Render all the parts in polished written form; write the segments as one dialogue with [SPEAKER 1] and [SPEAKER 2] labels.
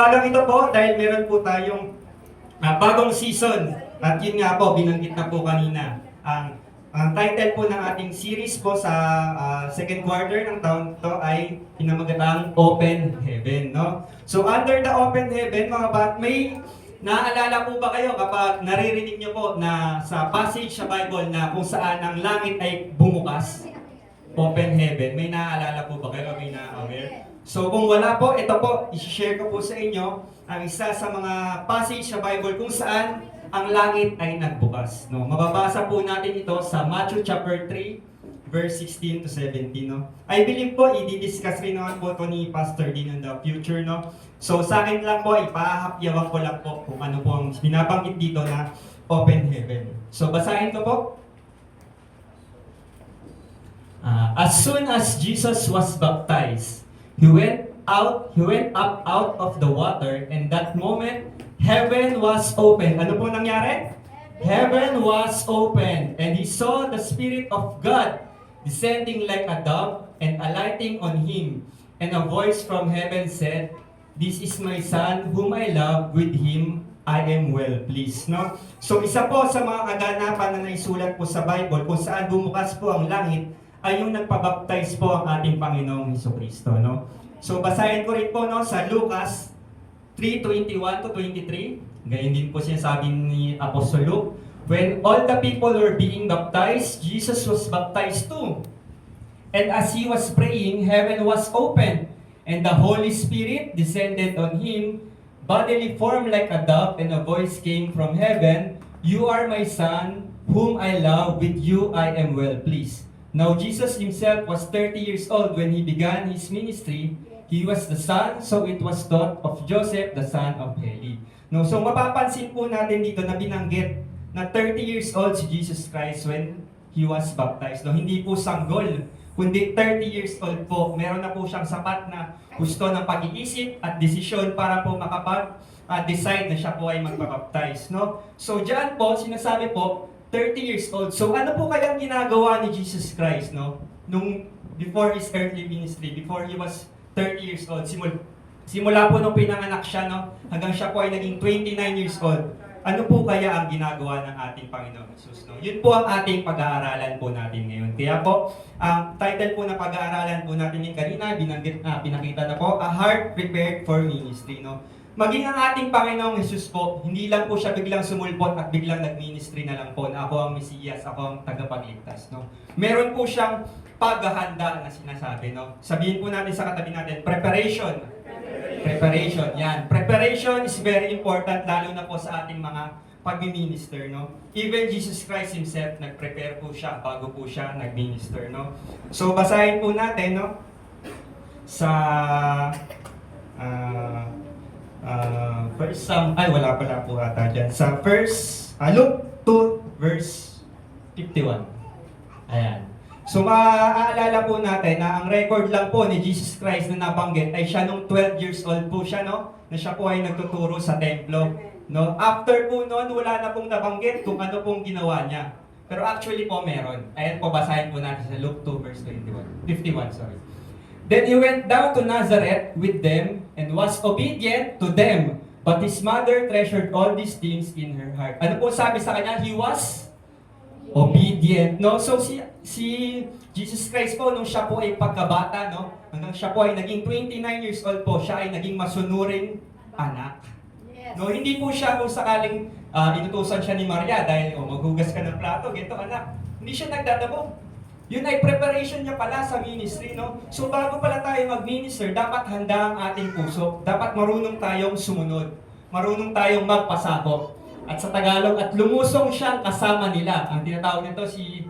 [SPEAKER 1] umagang ito po, dahil meron po tayong bagong season. At yun nga po, binanggit na po kanina. Ang title po ng ating series po sa second quarter ng taon to ay pinamagatang Open Heaven, no? So under the Open Heaven, mga may naaalala po ba kayo kapag naririnig nyo po na sa passage sa Bible na kung saan ang langit ay bumukas? Open Heaven. May naaalala po ba kayo? May na-aware? So kung wala po, ito po, i-share ko po sa inyo ang isa sa mga passage sa Bible kung saan ang langit ay nagbukas. No? Mababasa po natin ito sa Matthew chapter 3, verse 16 to 17. No? I believe po, i-discuss rin naman po ito ni Pastor Dean in the future. No? So sa akin lang po, ipahahapyawan ko lang po kung ano po ang binabanggit dito na Open Heaven. So basahin ko po. As soon as Jesus was baptized, He went up out of the water, and that moment, heaven was open. Ano po nangyari? Heaven was open, and He saw the Spirit of God descending like a dove and alighting on Him. And a voice from heaven said, "This is my Son, whom I love, with Him I am well pleased." No? So isa po sa mga kaganapan na naisulat po sa Bible kung saan bumukas po ang langit ay yung nagpabaptize po ang ating Panginoong Hesukristo, no? So basahin ko rin po, no, sa Lucas 3:21 to 23. Ganyan din po sinasabi ni Apostle Luke. When all the people were being baptized, Jesus was baptized too. And as He was praying, heaven was opened, and the Holy Spirit descended on Him, bodily form like a dove, and a voice came from heaven, "You are my Son, whom I love, with you I am well pleased." Now Jesus Himself was 30 years old when He began His ministry. He was the son, so it was thought of Joseph, the son of Heli. No, so mapapansin po natin dito na binanggit na 30 years old si Jesus Christ when He was baptized. No, hindi po sanggol, kundi 30 years old po. Meron na po siyang sapat na gusto ng pag-iisip at desisyon para po makapag-decide na siya po ay magpabaptize. No? So diyan po, sinasabi po, 30 years old. So ano po kayang ginagawa ni Jesus Christ, no? Nung before His earthly ministry, before He was 30 years old, simula po nung pinanganak siya, no? Hanggang siya po ay naging 29 years old. Ano po kaya ang ginagawa ng ating Panginoong Jesus, no? Yun po ang ating pag-aaralan po natin ngayon. Kaya po, ang title po na pag-aaralan po natin yung kanina, pinakita na po, A Heart Prepared for Ministry, no? Maging ang ating Panginoong Jesus po, hindi lang po siya biglang sumulpot at biglang nag-ministry na lang po na ako ang Mesiyas, ako ang tagapagligtas, no? Meron po siyang paghahanda na sinasabi, no? Sabihin po natin sa katabi natin, preparation. Preparation, yan. Preparation is very important, lalo na po sa ating mga pag-minister, no? Even Jesus Christ Himself, nag-prepare po siya bago po siya nag-minister, no? So, basahin po natin, no? Sa wala pala po ata dyan. Sa Luke 2, verse 51. Ayan. So, maaalala po natin na ang record lang po ni Jesus Christ na nabanggit ay siya nung 12 years old po siya, no? Na siya po ay nagtuturo sa templo, no? After po noon, wala na pong nabanggit kung ano pong ginawa niya. Pero actually po meron. Ayan po, basahin po natin sa Luke 2, verse 51, sorry. Then He went down to Nazareth with them and was obedient to them. But His mother treasured all these things in her heart. Ano po sabi sa kanya? He was obedient. No? So si Jesus Christ po, nung siya po ay pagkabata, no? Hanggang siya po ay naging 29 years old po, siya ay naging masunuring anak. No, hindi po siya kung sakaling inutusan siya ni Maria dahil maghugas ka ng plato, ganito anak. Hindi siya nagdadabo. Yun ay preparation niya pala sa ministry, no? So bago pala tayo mag-minister, dapat handa ang ating puso. Dapat marunong tayong sumunod. Marunong tayong magpasakop. At sa Tagalog, at lumusong siyang kasama nila. Ang tinatawag nito si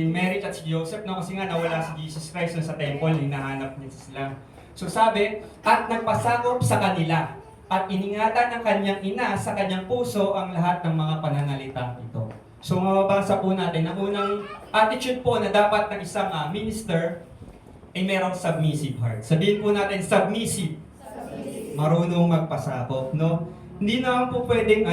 [SPEAKER 1] Mary at si Joseph, no? Kasi nga nawala si Jesus Christ sa temple, hinahanap niya sila. So sabi, at nagpasakop sa kanila. At iningatan ng kanyang ina sa kanyang puso ang lahat ng mga pananalitang ito. So mababasa po natin, ang unang attitude po na dapat ng isang minister ay merong submissive heart. Sabihin po natin, submissive. Marunong magpasakop, no? Hindi naman po pwedeng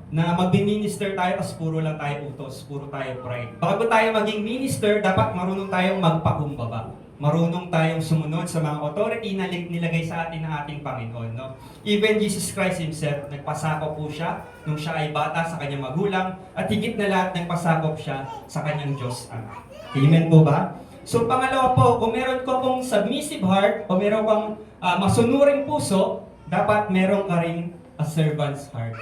[SPEAKER 1] na mag-minister tayo kasi puro lang tayo utos, puro tayo pride. Bago tayo maging minister, dapat marunong tayong magpakumbaba. marunong tayong sumunod sa mga authority na nilagay sa atin ng ating Panginoon. No? Even Jesus Christ Himself, nagpasakop po siya nung siya ay bata sa kanyang magulang at higit na lahat nagpasakop siya sa kanyang Diyos Ama. Amen po ba? So pangalawa po, kung meron ko pong submissive heart o meron kang masunuring puso, dapat meron ka ring a servant's heart.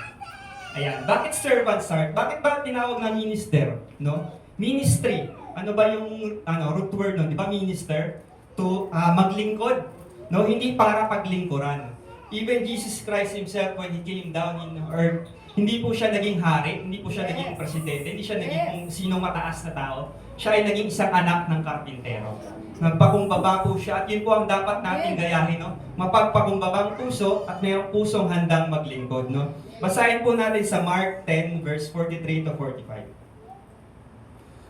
[SPEAKER 1] Ayan. Bakit servant's heart? Bakit ba tinawag na minister? No? Ministry. Ano ba yung root word nun? Di ba minister? To maglingkod. No? Hindi para paglingkuran. Even Jesus Christ Himself, when He came down in earth, hindi po siya naging hari, hindi po siya naging presidente, hindi siya naging kung sinong mataas na tao. Siya ay naging isang anak ng karpintero. Nagpakumbaba po siya at yun po ang dapat natin gayahin. No? Mapagpakumbabang puso at mayroong pusong handang maglingkod. No? Basahin po natin sa Mark 10 verse 43 to 45.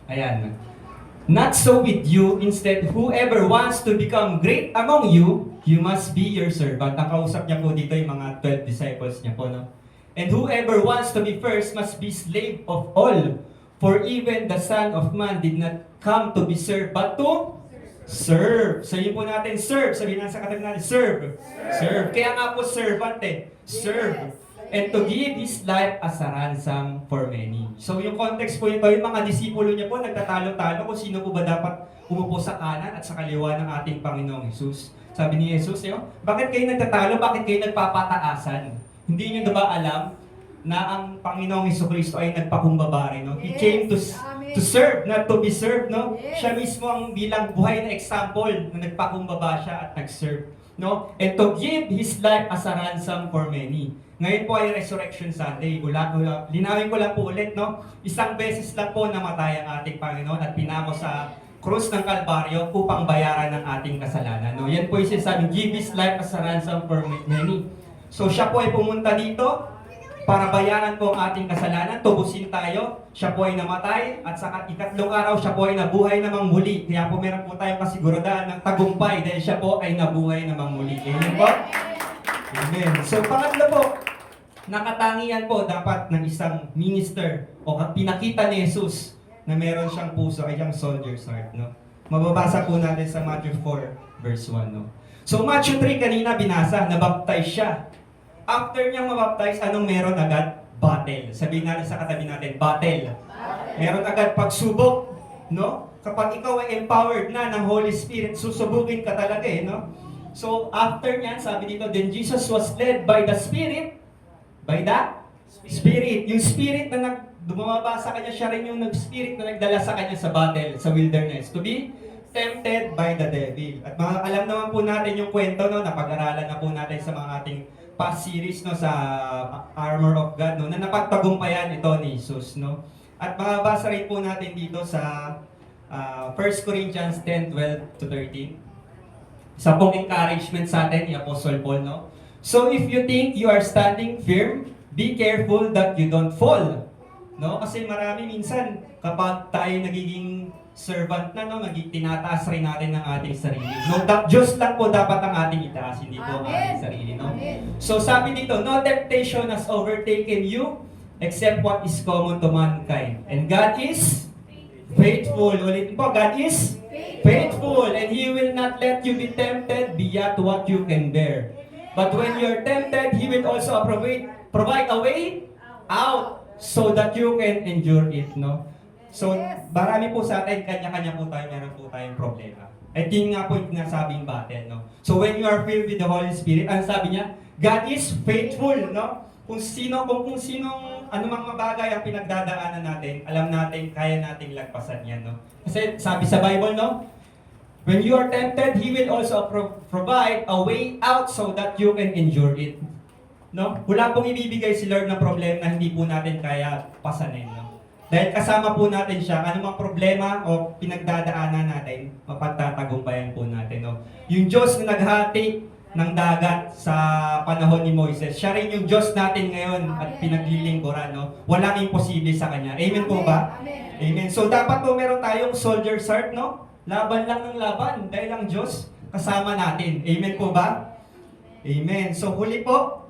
[SPEAKER 1] Ayan. Not so with you, instead, whoever wants to become great among you, you must be your servant. Ang kausap niya po dito yung mga 12 disciples niya po, no? And whoever wants to be first must be slave of all. For even the Son of Man did not come to be served, but to serve. Sabihin po natin, serve. Sabihin natin sa katabi natin, serve. Serve. Kaya nga po servant eh. Serve. And to give His life as a ransom for many. So yung context po ito, yung mga disipulo niya po nagtatalo-talo kung sino po ba dapat umupo sa kanan at sa kaliwa ng ating Panginoong Jesus. Sabi ni Jesus, bakit kayo nagtatalo? Bakit kayo nagpapataasan? Hindi niyo ba alam na ang Panginoong Jesucristo ay nagpakumbaba rin, no? He came to serve, not to be served, no? Siya mismo ang bilang buhay na example na nagpakumbaba siya at nag-serve, no? And to give His life as a ransom for many. Ngayon po ay Resurrection Sunday. Linawin ko lang po ulit, no? Isang beses lang po namatay ang ating Panginoon at pinako sa krus ng Kalbaryo upang bayaran ng ating kasalanan, no? Yan po yung sinasabing, give His life as a ransom for many. So siya po ay pumunta dito para bayaran po ang ating kasalanan, tubusin tayo. Siya po ay namatay at sa ikatlong araw siya po ay nabuhay namang muli. Kaya po meron po tayong kasiguradaan ng tagumpay dahil siya po ay nabuhay namang muli. Amen po? Amen. So pangatlo po, nakatangian po dapat ng isang minister o pinakita ni Jesus na meron siyang puso ay yung soldier's heart. No? Mababasa po natin sa Matthew 4 verse 1. No? So Matthew 3 kanina binasa, nabaptize siya. After niyang mabaptize, anong meron agad? Battle. Sabihin natin sa katabi natin, battle. Meron agad pagsubok, no? Kapag ikaw ay empowered na ng Holy Spirit, susubukin ka talaga no? So, after niyan, sabi dito, then Jesus was led by the Spirit, by the Spirit. Yung Spirit na dumababa sa kanya, siya rin yung Spirit na nagdala sa kanya sa battle, sa wilderness, to be tempted by the devil. At alam naman po natin yung kwento, no? Napag-aralan na po natin sa mga ating past series, no, sa Armor of God, no, na napagtagumpayan ito ni Jesus, no. At mababasa rin po natin dito sa 1 Corinthians 10:12 to 13. Isa pong encouragement sa atin ni Apostle Paul, no. So if you think you are standing firm, be careful that you don't fall. No, kasi marami minsan kapag tayo nagiging servant na, no, tinataas rin natin ng ating sarili. No, Diyos lang po dapat ang ating itaas, hindi po ang ating sarili, no? So sabi dito, no temptation has overtaken you except what is common to mankind. And God is faithful. Ulitin po, God is faithful. And He will not let you be tempted beyond what you can bear. But when you are tempted, He will also provide a way out so that you can endure it, no? So, marami po sa atin, kanya-kanya po tayo, meron po tayong problema. At yun nga po yung nasabing battle, no? So, when you are filled with the Holy Spirit, ang sabi niya, God is faithful, no? Kung sinong anumang mabagay ang pinagdadaanan natin, alam natin, kaya nating lagpasan yan, no? Kasi sabi sa Bible, no? When you are tempted, He will also provide a way out so that you can endure it. No? Wala pong ibibigay si Lord na problema na hindi po natin kaya pasanin, no? Dahil kasama po natin siya, anumang problema o pinagdadaanan natin, mapagtatagumpayan po natin, no? Yung Diyos na naghati ng dagat sa panahon ni Moises, siya rin yung Diyos natin ngayon at pinaglilingkuran, no? Walang imposible sa Kanya. Amen po ba? Amen. So dapat po meron tayong soldier's heart, no? Laban lang ng laban dahil ang Diyos kasama natin. Amen po ba? Amen. So huli po,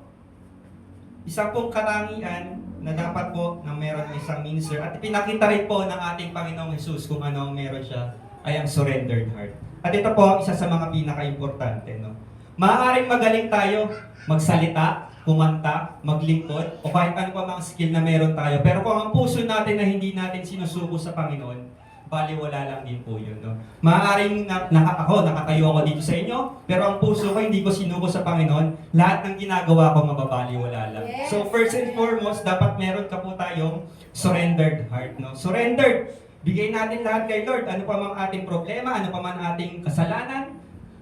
[SPEAKER 1] isa pong katangian na dapat po na meron isang minister at pinakita rin po ng ating Panginoong Jesus kung ano ang meron siya ay ang surrendered heart. At ito po ang isa sa mga pinaka-importante, no? Maaaring magaling tayo magsalita, kumanta, maglingkod, o kahit ano pa mga skill na meron tayo. Pero kung ang puso natin na hindi natin sinusuko sa Panginoon, baliwala lang din po yun, no? Maaaring nakatayo ako dito sa inyo, pero ang puso ko hindi ko sinuko sa Panginoon, lahat ng ginagawa ko mababaliwala lang.
[SPEAKER 2] Yes.
[SPEAKER 1] So first and foremost, dapat meron ka po tayong surrendered heart, no? Surrendered. Bigay natin lahat kay Lord. Ano pa mang ating problema, ano pa man ating kasalanan,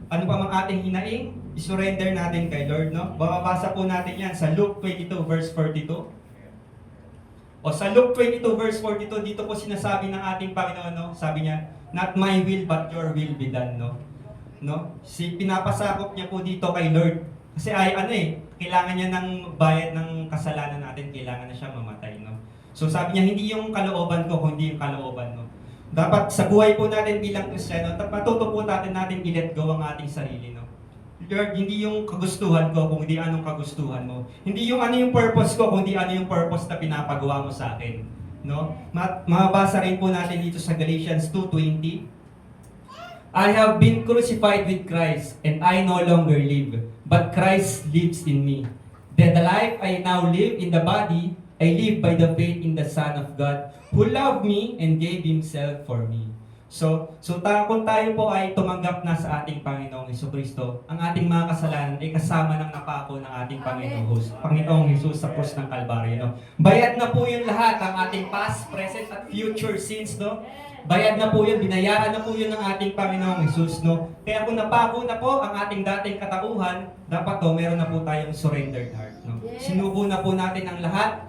[SPEAKER 1] ano pa mang ating hinaing, isurrender natin kay Lord, no? Babasa po natin yan sa Luke 22 verse 42. O sa Luke 22 verse 42, dito po sinasabi ng ating Panginoon, no? Sabi niya, not my will but your will be done, no? No? Pinapasakop niya po dito kay Lord. Kasi kailangan niya ng bayad ng kasalanan natin, kailangan na siya mamatay, no? So sabi niya, hindi yung kalooban ko, kundi yung kalooban mo. Dapat sa buhay po natin bilang Kristiyano, matuto po natin i-let go ang ating sarili, no? Lord, hindi yung kagustuhan ko, kundi anong kagustuhan mo. Hindi yung ano yung purpose ko, kundi ano yung purpose na pinapagawa mo sa akin. No? Mababasa rin po natin dito sa Galatians 2:20. I have been crucified with Christ, and I no longer live, but Christ lives in me. Then the life I now live in the body, I live by the faith in the Son of God, who loved me and gave Himself for me. So kung tayo po ay tumanggap na sa ating Panginoong Hesukristo, ang ating mga kasalanan ay kasama ng napako ng ating Panginoong Hesus sa krus ng Kalbaryo. No? Bayad na po yun lahat, ang ating past, present, at future sins. No? Bayad na po yun, binayaran na po yun ng ating Panginoong Hesus. No? Kaya kung napako na po ang ating dating katauhan, dapat meron na po tayong surrendered heart. No? Sinuko na po natin ang lahat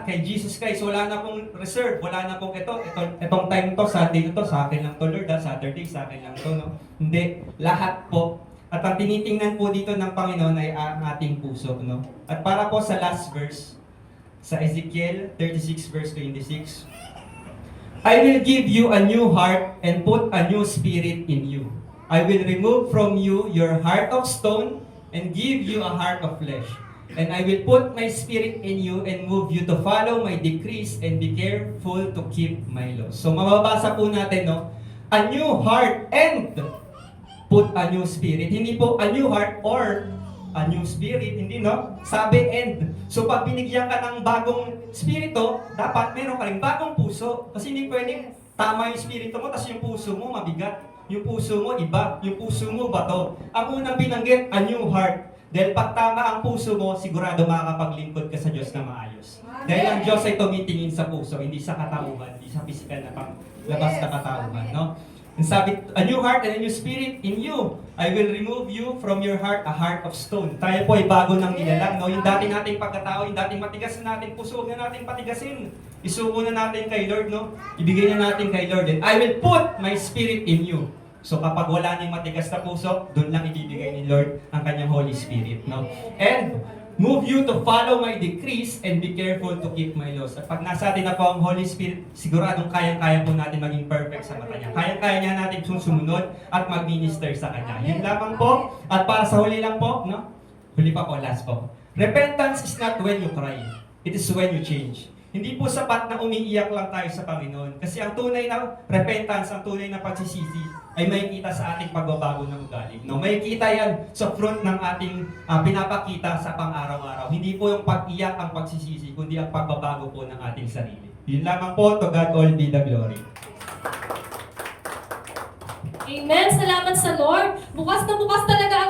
[SPEAKER 1] kay Jesus Christ. Wala na pong reserve, wala na pong itong time to, Sunday to, sa akin lang to Lord, Saturday, sa akin lang to, no? Hindi, lahat po. At ang tinitingnan po dito ng Panginoon ay ang ating puso, no? At para po sa last verse, sa Ezekiel 36 verse 26, I will give you a new heart and put a new spirit in you. I will remove from you your heart of stone and give you a heart of flesh. And I will put my spirit in you and move you to follow my decrees and be careful to keep my laws. So mababasa po natin, no? A new heart and put a new spirit. Hindi po a new heart or a new spirit. Hindi, no? Sabi and. So pag binigyan ka ng bagong spirito, dapat meron ka rin bagong puso. Kasi hindi pwedeng tama yung spirito mo, tapos yung puso mo mabigat. Yung puso mo iba. Yung puso mo bato. Ang unang binanggit, a new heart. Dahil pag tama ang puso mo, sigurado makakapaglingkod ka sa Diyos na maayos. Dahil ang Diyos ay tumitingin sa puso, hindi sa katauhan, hindi sa physical na panglabas na katauhan. No? And sabi, a new heart and a new spirit in you. I will remove you from your heart, a heart of stone. Tayo po ay bago ng nilalang. No? Yung dati nating pagkatao, yung dating matigas na nating puso, huwag na nating patigasin. Isuko na natin kay Lord, no? Ibigay na natin kay Lord. And I will put my spirit in you. So kapag wala nang matigas na puso, doon lang ibibigay ni Lord ang kanyang Holy Spirit, no? And move you to follow my decrees and be careful to keep my laws. At pag nasa atin na po ang Holy Spirit, siguradong kayang-kaya po natin maging perfect sa mata niya. Kayang-kaya niya natin sumunod at mag-minister sa kanya. Yun lamang po. At para sa huli lang po, no? Huli pa po, last po. Repentance is not when you cry. It is when you change. Hindi po sapat na umiiyak lang tayo sa Panginoon. Kasi ang tunay na repentance, ang tunay na pagsisisi, ay makikita sa ating pagbabago ng ugali. No, makikita yan sa front ng ating pinapakita sa pang-araw-araw. Hindi po yung pag-iyak ang pagsisisi, kundi ang pagbabago po ng ating sarili. Yun lamang po, to God all be the glory.
[SPEAKER 2] Amen. Salamat sa Lord. Bukas na bukas talaga ang